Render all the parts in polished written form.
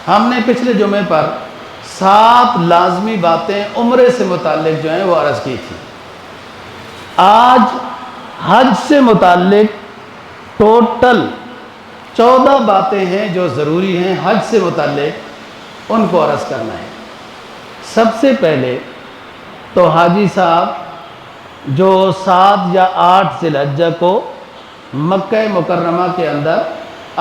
ہم نے پچھلے جمعے پر 7 لازمی باتیں عمرے سے متعلق جو ہیں وہ عرض کی تھی۔ آج حج سے متعلق ٹوٹل 14 باتیں ہیں جو ضروری ہیں حج سے متعلق، ان کو عرض کرنا ہے۔ سب سے پہلے تو حاجی صاحب جو 7 یا 8 ذی الحجہ کو مکہ مکرمہ کے اندر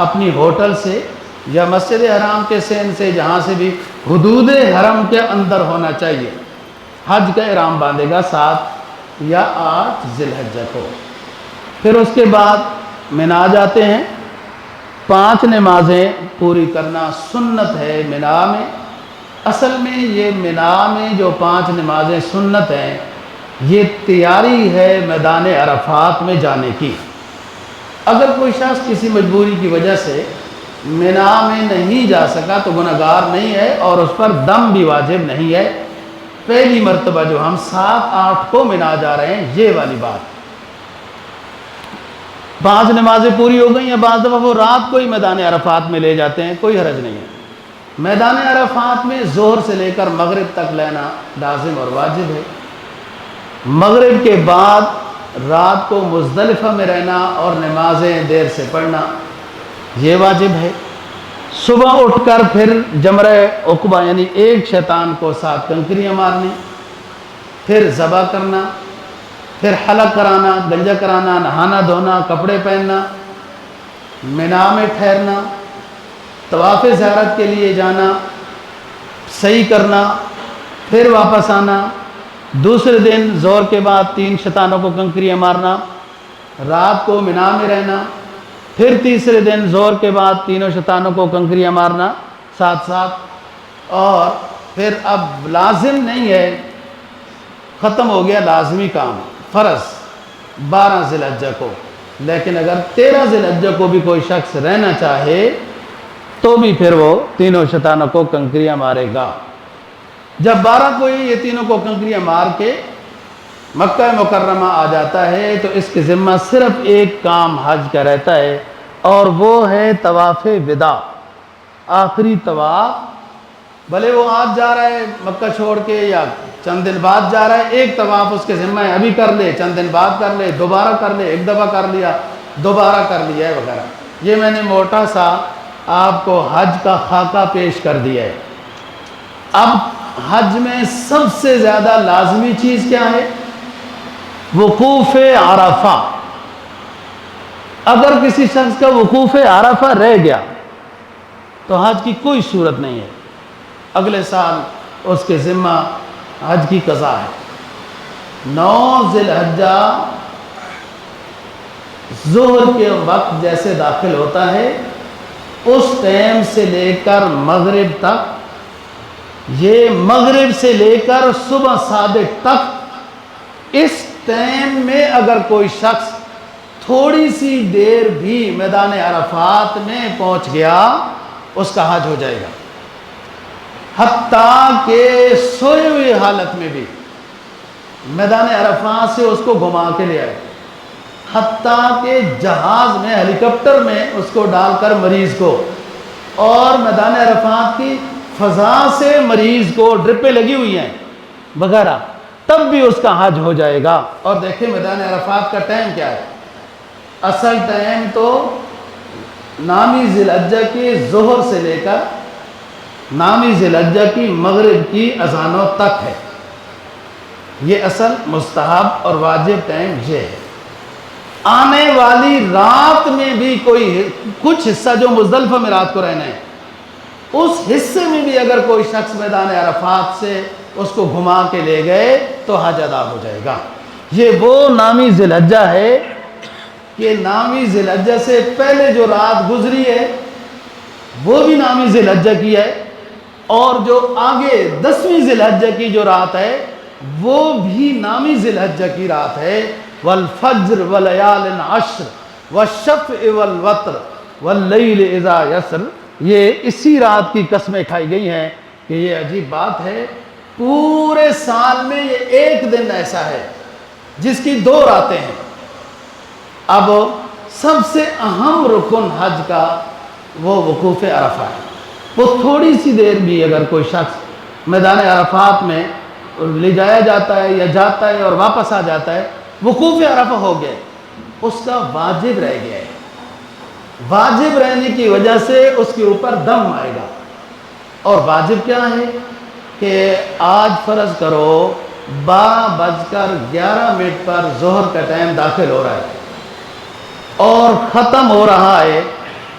اپنی ہوٹل سے یا مسجد حرام کے سین سے، جہاں سے بھی حدود حرم کے اندر ہونا چاہیے، حج کا احرام باندھے گا 7 یا 8 ذی الحجہ کو۔ پھر اس کے بعد منا جاتے ہیں۔ 5 نمازیں پوری کرنا سنت ہے منا میں۔ اصل میں یہ منا میں جو 5 نمازیں سنت ہیں، یہ تیاری ہے میدان عرفات میں جانے کی۔ اگر کوئی شخص کسی مجبوری کی وجہ سے منا میں نہیں جا سکا تو گنہگار نہیں ہے، اور اس پر دم بھی واجب نہیں ہے۔ پہلی مرتبہ جو ہم 7-8 کو منا جا رہے ہیں، یہ والی بات۔ 5 نمازیں پوری ہو گئیں، یا بعض دفعہ وہ رات کو ہی میدان عرفات میں لے جاتے ہیں، کوئی حرج نہیں ہے۔ میدان عرفات میں ظہر سے لے کر مغرب تک لینا لازم اور واجب ہے۔ مغرب کے بعد رات کو مزدلفہ میں رہنا اور نمازیں دیر سے پڑھنا، یہ واجب ہے۔ صبح اٹھ کر پھر جمرہ عقبہ یعنی ایک شیطان کو 7 کنکریاں مارنی، پھر ذبح کرنا، پھر حلق کرانا، گنجا کرانا، نہانا دھونا، کپڑے پہننا، منا میں ٹھہرنا، طواف زیارت کے لیے جانا، صحیح کرنا، پھر واپس آنا۔ دوسرے دن ظہر کے بعد 3 شیطانوں کو کنکریاں مارنا، رات کو منا میں رہنا، پھر تیسرے دن ظہر کے بعد 3 شیطانوں کو کنکریاں مارنا ساتھ ساتھ، اور پھر اب لازم نہیں ہے، ختم ہو گیا لازمی کام، فرض 12 ذی الحجہ کو۔ لیکن اگر 13 ذی الحجہ کو بھی کوئی شخص رہنا چاہے تو بھی پھر وہ 3 شیطانوں کو کنکریاں مارے گا۔ جب 12 کو یہ تینوں کو کنکریاں مار کے مکہ مکرمہ آ جاتا ہے تو اس کے ذمہ صرف ایک کام حج کا رہتا ہے، اور وہ ہے طواف وداع، آخری طواف۔ بھلے وہ آج جا رہا ہے مکہ چھوڑ کے یا چند دن بعد جا رہا ہے، ایک طواف اس کے ذمہ ہے، ابھی کر لے، چند دن بعد کر لے، دوبارہ کر لے، ایک دفعہ کر لیا، دوبارہ کر لیا ہے وغیرہ۔ یہ میں نے موٹا سا آپ کو حج کا خاکہ پیش کر دیا ہے۔ اب حج میں سب سے زیادہ لازمی چیز کیا ہے؟ وقوف عرفہ۔ اگر کسی شخص کا وقوف عرفہ رہ گیا تو حج کی کوئی صورت نہیں ہے، اگلے سال اس کے ذمہ حج کی قضا ہے۔ 9 ذی الحجہ ظہر کے وقت جیسے داخل ہوتا ہے، اس ٹائم سے لے کر مغرب تک، یہ مغرب سے لے کر صبح صادق تک، اس ٹائم میں اگر کوئی شخص تھوڑی سی دیر بھی میدان عرفات میں پہنچ گیا، اس کا حج ہو جائے گا۔ حتیٰ کہ سوئے ہوئے حالت میں بھی میدان عرفات سے اس کو گھما کے لے آئے، حتیٰ کہ جہاز میں، ہیلی کاپٹر میں اس کو ڈال کر مریض کو، اور میدان عرفات کی فضا سے مریض کو ڈرپیں لگی ہوئی ہیں وغیرہ، تب بھی اس کا حج ہو جائے گا۔ اور دیکھیں میدان عرفات کا ٹائم کیا ہے؟ اصل ٹائم تو نامی ذی الحجہ کی ظہر سے لے کر نامی ذی الحجہ کی مغرب کی اذانوں تک ہے۔ یہ اصل مستحب اور واجب ٹائم یہ ہے۔ آنے والی رات میں بھی کوئی کچھ حصہ جو مزدلفہ میں رات کو رہنا ہے، اس حصے میں بھی اگر کوئی شخص میدان عرفات سے اس کو گھما کے لے گئے تو حج ادا ہو جائے گا۔ یہ وہ نامی ذی الحجہ ہے کہ نامی ذی الحجہ سے پہلے جو رات گزری ہے وہ بھی نامی ذی الحجہ کی ہے، اور جو آگے 10ویں ذی الحجہ کی جو رات ہے وہ بھی نامی ذی الحجہ کی رات ہے۔ والفجر ولیال عشر والشفع والوتر واللیل اذا یسر، یہ اسی رات کی قسمیں کھائی گئی ہیں کہ یہ عجیب بات ہے، پورے سال میں یہ ایک دن ایسا ہے جس کی 2 راتیں ہیں۔ اب سب سے اہم رکن حج کا وہ وقوف عرفہ ہے۔ وہ تھوڑی سی دیر بھی اگر کوئی شخص میدان عرفات میں لے جایا جاتا ہے یا جاتا ہے اور واپس آ جاتا ہے، وقوف عرفہ ہو گیا، اس کا واجب رہ گیا ہے۔ واجب رہنے کی وجہ سے اس کے اوپر دم آئے گا۔ اور واجب کیا ہے کہ آج فرض کرو 12:11 پر ظہر کا ٹائم داخل ہو رہا ہے اور ختم ہو رہا ہے،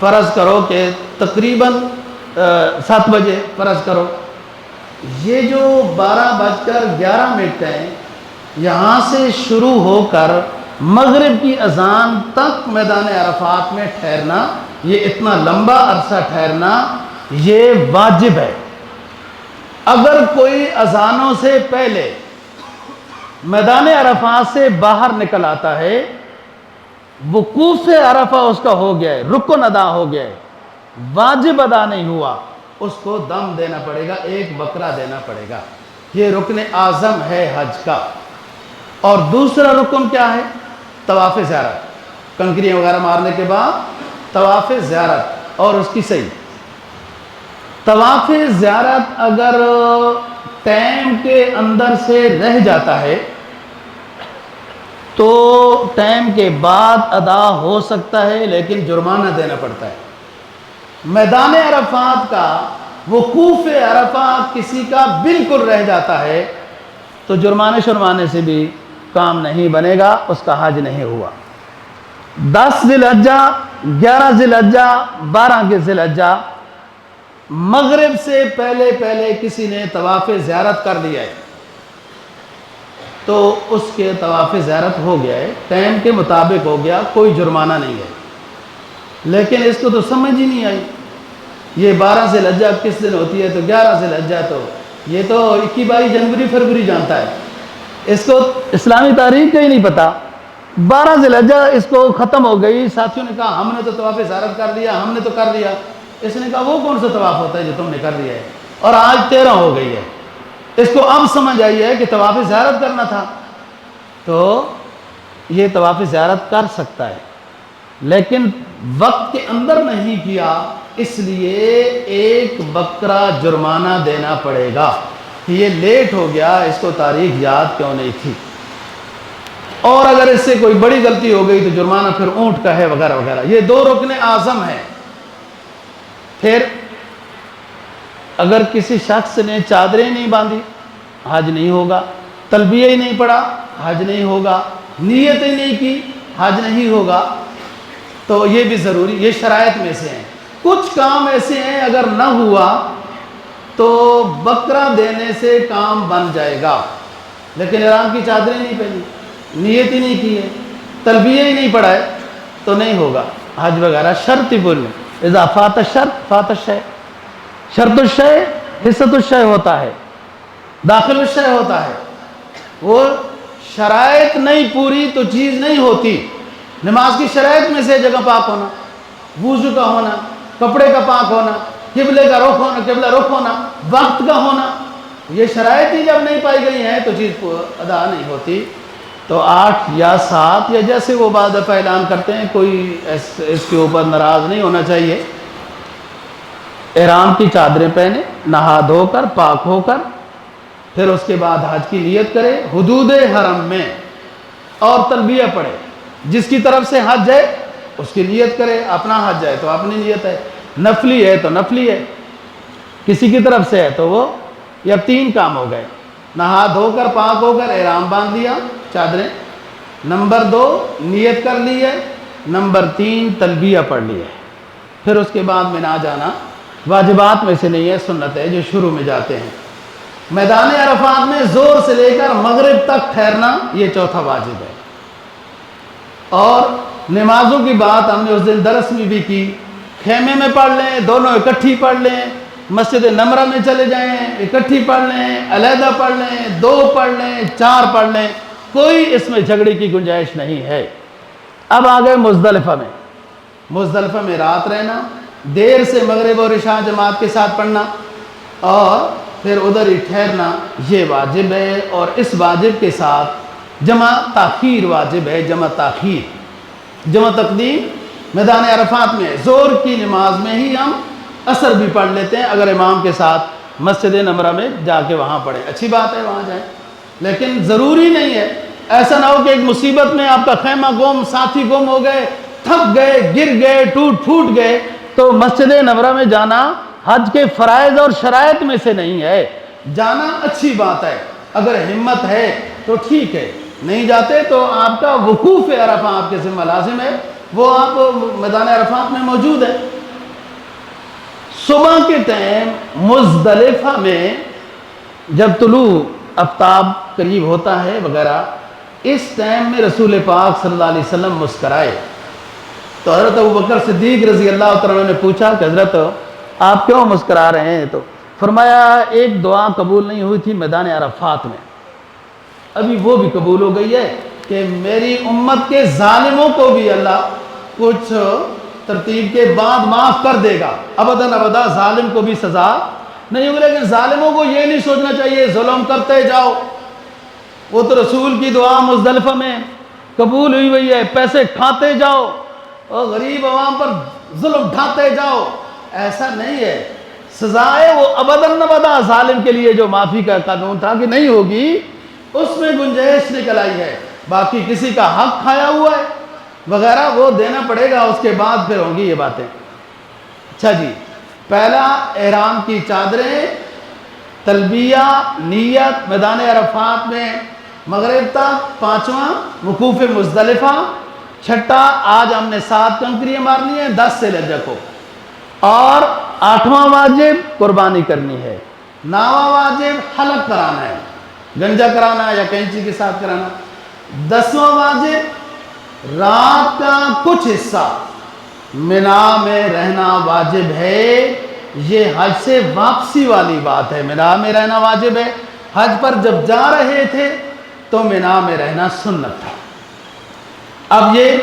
فرض کرو کہ تقریباً 7 بجے فرض کرو۔ یہ جو 12:11 ہے، یہاں سے شروع ہو کر مغرب کی اذان تک میدان عرفات میں ٹھہرنا، یہ اتنا لمبا عرصہ ٹھہرنا یہ واجب ہے۔ اگر کوئی اذانوں سے پہلے میدان عرفات سے باہر نکل آتا ہے، وقوف عرفہ اس کا ہو گیا ہے، رکن ادا ہو گیا ہے، واجب ادا نہیں ہوا، اس کو دم دینا پڑے گا، ایک بکرا دینا پڑے گا۔ یہ رکن اعظم ہے حج کا۔ اور دوسرا رکن کیا ہے؟ طواف زیارت، کنکریاں وغیرہ مارنے کے بعد طواف زیارت اور اس کی صحیح۔ طواف زیارت اگر ٹائم کے اندر سے رہ جاتا ہے تو ٹائم کے بعد ادا ہو سکتا ہے، لیکن جرمانہ دینا پڑتا ہے۔ میدان عرفات کا وقوف عرفہ کسی کا بالکل رہ جاتا ہے تو جرمانے سے بھی کام نہیں بنے گا، اس کا حج نہیں ہوا۔ 10 ذی الحجہ، 11 ذی الحجہ، 12 ذی الحجہ، مغرب سے پہلے کسی نے طواف زیارت کر لیا ہے تو اس کے طواف زیارت ہو گیا ہے، ٹائم کے مطابق ہو گیا، کوئی جرمانہ نہیں ہے۔ لیکن اس کو تو سمجھ ہی نہیں آئی، یہ 12 ذی الحجہ کس دن ہوتی ہے تو 11 ذی الحجہ، تو یہ تو 21-22 جنوری فروری جانتا ہے، اس کو اسلامی تاریخ کا ہی نہیں پتا۔ 12 ذی الحجہ اس کو ختم ہو گئی، ساتھیوں نے کہا ہم نے تو طواف زیارت کر لیا، ہم نے تو کر لیا۔ اس نے کہا وہ کون سا طواف ہوتا ہے جو تم نے کر لیا ہے، اور آج 13 ہو گئی ہے۔ اس کو اب سمجھ آئی ہے کہ طواف زیارت کرنا تھا، تو یہ طواف زیارت کر سکتا ہے، لیکن وقت کے اندر نہیں کیا، اس لیے ایک بکرا جرمانہ دینا پڑے گا کہ یہ لیٹ ہو گیا، اس کو تاریخ یاد کیوں نہیں تھی۔ اور اگر اس سے کوئی بڑی غلطی ہو گئی تو جرمانہ پھر اونٹ کا ہے وغیرہ وغیرہ۔ یہ 2 رکن اعظم ہیں۔ پھر اگر کسی شخص نے چادریں نہیں باندھی، حج نہیں ہوگا، تلبیہ ہی نہیں پڑھا، حج نہیں ہوگا، نیت ہی نہیں کی، حج نہیں ہوگا۔ تو یہ بھی ضروری، یہ شرائط میں سے ہیں۔ کچھ کام ایسے ہیں اگر نہ ہوا تو بکرا دینے سے کام بن جائے گا، لیکن احرام کی چادریں نہیں پہنی، نیت ہی نہیں کی ہے، تلبیہ ہی نہیں پڑھا ہے تو نہیں ہوگا حج وغیرہ۔ شرط ہی بولنے اذا فات الشرط فات الشیء، شرط الشیء حصۃ الشیء ہوتا ہے، داخل الشیء ہوتا ہے۔ وہ شرائط نہیں پوری تو چیز نہیں ہوتی۔ نماز کی شرائط میں سے جگہ پاک ہونا، وضو کا ہونا، کپڑے کا پاک ہونا، قبلے کا رخ ہونا، قبلہ رخ ہونا، وقت کا ہونا، یہ شرائط ہی جب نہیں پائی گئی ہیں تو چیز ادا نہیں ہوتی۔ تو 8 یا 7 یا جیسے وہ بعض دفعہ اعلان کرتے ہیں، کوئی اس کے اوپر ناراض نہیں ہونا چاہیے۔ احرام کی چادریں پہنے، نہا دھو کر پاک ہو کر، پھر اس کے بعد حج کی نیت کرے حدود حرم میں، اور تلبیہ پڑھے۔ جس کی طرف سے حج ہے اس کی نیت کرے، اپنا حج ہے تو اپنی نیت ہے، نفلی ہے تو نفلی ہے، کسی کی طرف سے ہے تو وہ، یہ اب 3 کام ہو گئے۔ نہا دھو کر پاک ہو کر احرام باندھ لیا چادریں، نمبر 2 نیت کر لی ہے، نمبر 3 تلبیہ پڑھ لی ہے۔ پھر اس کے بعد مینا جانا واجبات میں سے نہیں ہے، سنت ہے جو شروع میں جاتے ہیں۔ میدان عرفات میں زور سے لے کر مغرب تک ٹھہرنا یہ 4تھا واجب ہے۔ اور نمازوں کی بات ہم نے اس دن درس میں بھی کی، خیمے میں پڑھ لیں، دونوں اکٹھی پڑھ لیں، مسجد نمرہ میں چلے جائیں اکٹھی پڑھ لیں، علیحدہ پڑھ لیں، 2 پڑھ لیں، 4 پڑھ لیں، کوئی اس میں جھگڑے کی گنجائش نہیں ہے۔ اب آگئے مزدلفہ میں۔ مزدلفہ میں رات رہنا، دیر سے مغرب اور عشاء جماعت کے ساتھ پڑھنا، اور پھر ادھر ہی ٹھہرنا، یہ واجب ہے۔ اور اس واجب کے ساتھ جمع تاخیر واجب ہے، جمع تاخیر۔ جمع تقدیم میدان عرفات میں زور کی نماز میں ہی ہم عصر بھی پڑھ لیتے ہیں اگر امام کے ساتھ مسجد نمرہ میں جا کے وہاں پڑھیں، اچھی بات ہے وہاں جائیں، لیکن ضروری نہیں ہے۔ ایسا نہ ہو کہ ایک مصیبت میں آپ کا خیمہ گم، ساتھی گم ہو گئے، تھک گئے، گر گئے، ٹوٹ پھوٹ گئے، تو مسجد نمرہ میں جانا حج کے فرائض اور شرائط میں سے نہیں ہے۔ جانا اچھی بات ہے، اگر ہمت ہے تو ٹھیک ہے، نہیں جاتے تو آپ کا وقوف عرفہ آپ کے ذمہ لازم ہے، وہ آپ میدان عرفات میں موجود ہے۔ صبح کے ٹائم مزدلفہ میں جب طلوع آفتاب قریب ہوتا ہے وغیرہ، اس ٹائم میں رسول پاک صلی اللہ علیہ وسلم مسکرائے تو حضرت ابوبکر صدیق رضی اللہ تعالیٰ نے پوچھا کہ حضرت آپ کیوں مسکرا رہے ہیں؟ تو فرمایا ایک دعا قبول نہیں ہوئی تھی میدان عرفات میں، ابھی وہ بھی قبول ہو گئی ہے کہ میری امت کے ظالموں کو بھی اللہ کچھ ترتیب کے بعد معاف کر دے گا، ابداً ابدا ظالم کو بھی سزا نہیں ہوگی، لیکن ظالموں کو یہ نہیں سوچنا چاہیے ظلم کرتے جاؤ، وہ تو رسول کی دعا مزدلفہ میں قبول ہوئی ہے، پیسے کھاتے جاؤ اور غریب عوام پر ظلم ڈھاتے جاؤ، ایسا نہیں ہے، سزائے وہ ابداً ابدا ظالم کے لیے جو معافی کا قانون تھا کہ نہیں ہوگی، اس میں گنجائش نکل آئی ہے، باقی کسی کا حق کھایا ہوا ہے وغیرہ وہ دینا پڑے گا، اس کے بعد پھر ہوں گی یہ باتیں۔ اچھا جی، پہلا احرام کی چادریں، تلبیہ، نیت، میدان عرفات میں مغرب تک، پانچواں وقوف مزدلفہ، چھٹا آج ہم نے 7 کنکریاں مارنی ہیں 10 ذی الحجہ کو، اور 8واں واجب قربانی کرنی ہے، 9واں واجب حلق کرانا ہے، گنجا کرانا یا کینچی کے ساتھ کرانا، 10واں واجب رات کا کچھ حصہ منا میں رہنا واجب ہے۔ یہ حج سے واپسی والی بات ہے، منا میں رہنا واجب ہے، حج پر جب جا رہے تھے تو منا میں رہنا سنت تھا۔ اب یہ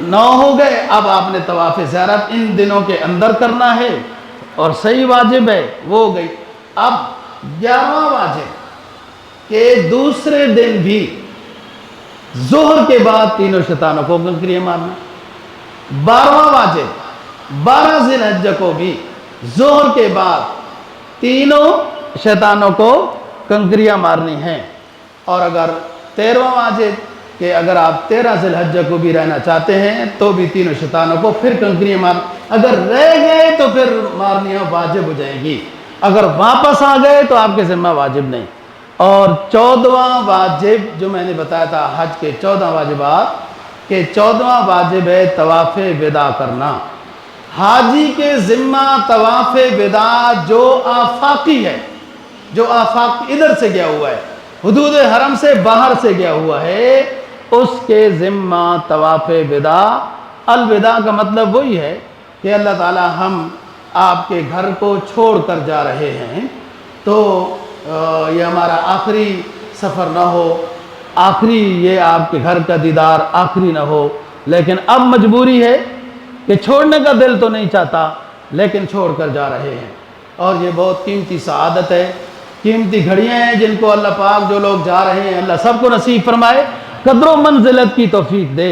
9 ہو گئے، اب آپ نے طواف زیارت ان دنوں کے اندر کرنا ہے اور صحیح واجب ہے، وہ ہو گئی۔ اب 11واں واجب کہ دوسرے دن بھی ظہر کے بعد تینوں شیطانوں کو کنکریاں مارنا۔ 12واں واجب 12 ذی الحجہ کو بھی ظہر کے بعد تینوں شیطانوں کو کنکریاں مارنی ہیں، اور اگر 13واں واجب کہ اگر آپ 13 ذی الحجہ کو بھی رہنا چاہتے ہیں تو بھی تینوں شیطانوں کو پھر کنکریاں مار، اگر رہ گئے تو پھر مارنیاں واجب ہو جائیں گی، اگر واپس آ گئے تو آپ کے ذمہ واجب نہیں۔ اور 14واں واجب جو میں نے بتایا تھا حج کے 14 واجبات، کہ 14واں واجب ہے طواف وداع کرنا۔ حاجی کے ذمہ طواف وداع جو آفاقی ہے، جو آفاق ادھر سے گیا ہوا ہے، حدود حرم سے باہر سے گیا ہوا ہے، اس کے ذمہ طواف وداع۔ الوداع کا مطلب وہی ہے کہ اللہ تعالی ہم آپ کے گھر کو چھوڑ کر جا رہے ہیں، تو یہ ہمارا آخری سفر نہ ہو، آخری یہ آپ کے گھر کا دیدار آخری نہ ہو، لیکن اب مجبوری ہے کہ چھوڑنے کا دل تو نہیں چاہتا لیکن چھوڑ کر جا رہے ہیں، اور یہ بہت قیمتی سعادت ہے، قیمتی گھڑیاں ہیں جن کو اللہ پاک جو لوگ جا رہے ہیں اللہ سب کو نصیب فرمائے، قدر و منزلت کی توفیق دے۔